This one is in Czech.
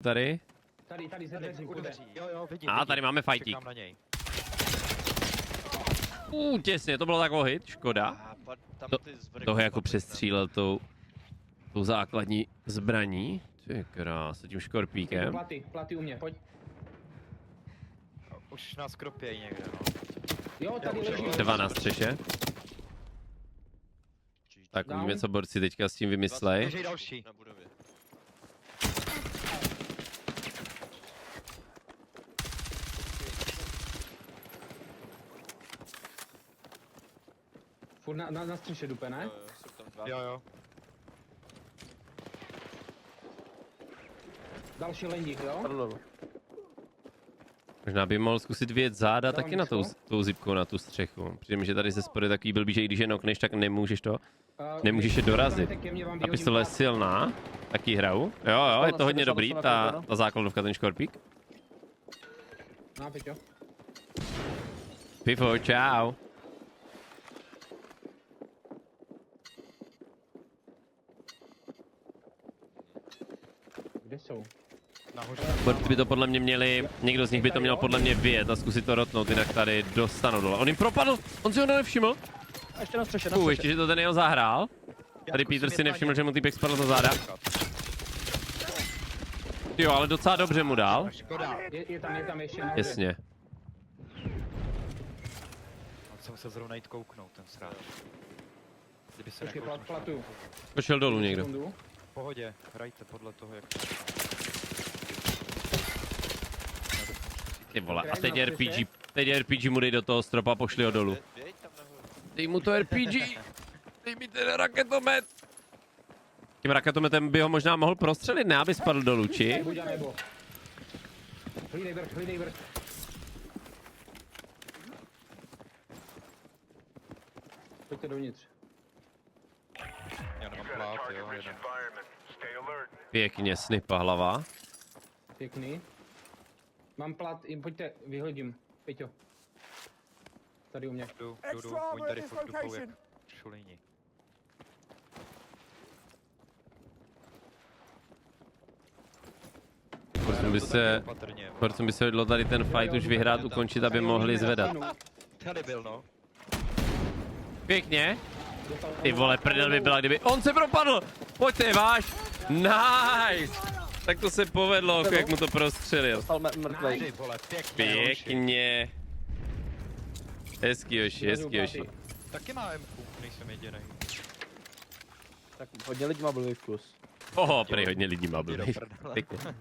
Tady. Tady ze dveří půjde. Jo, vidím. A tady máme fightík. Čekám na něj. Těsně, to bylo takový hit, škoda. Toho jako přestřílel tou základní zbraní. Ty krás, tím škorpíkem. Platy u mě, pojď. Už nás kropějí někde, no. Jo, tady leží. Třeba na střeše. Tak uvidíme, co borci teďka s tím vymyslej. Leží další. Na budově. Furt na střeše dupe, ne? Jsou tam dva. Jo. Další lendík, jo? Možná by mohl zkusit vyjet záda Dám taky na míčko. tou zipkou na tu střechu. Přijde mi, že tady ze spodu je takový blbý, že i když je nokneš, tak nemůžeš je dorazit. Ta pistole je silná, taky hraju. Jo, je to hodně dobrý, ta základovka, ten škorpík. No, Peťo. Pifo, čau. Kde jsou? Nahoře. Borci by to podle mě měli, někdo z nich by to měl podle mě vyjet a zkusit to rotnout, jinak tady dostanou dole. On jim propadl, on si ho nevšiml. A ještě na střeše, Ještě, že to ten jeho zahrál. Tady Peter si nevšiml, že mu týpek spadl za záda. Jo, ale docela dobře mu dal. Škoda. Je tam ještě nahoře. Jasně. Jsem se zrovna jít kouknout, ten sráč. Kdyby se Počkej, nekouknul, platu. To šel dolů někdo. Sekundu. v pohodě, hrajte podle toho, jak... Ty vole, a teď RPG mu dej do toho stropa, pošli ho dolů. Běž tam nahoru. Dej mu to RPG! Dej mi ten raketomet! Tím raketometem by ho možná mohl prostřelit, ne aby spadl dolů, či? Buď a nebo. Hlídej vrch. Pojďte dovnitř. Já nemám plát, jo, jeden. Pěkně, snipa hlava. Pěkný. Mám plat, pojďte, vyhodím. Peťo. Tady u mě. Jdu, oni tady furt dupou jak šulíni. Porcům by se hodilo tady ten fight už vyhrát, ukončit, aby mohli zvedat. Tady byl, no. Pěkně. Ty vole, prdel by byla, kdyby... On se propadl! Pojďte, váš! Nice! Tak to se povedlo, jak mu to prostřelil. Dostal mrtvej. Ty vole, pěkně. Pěkně. Hezký Joši. Taky má M-ku, nejsem jediný. Tak hodně lidí má blbý vkus. Oho, prej hodně lidí má blbý. Jdi do prdele. Pěkně.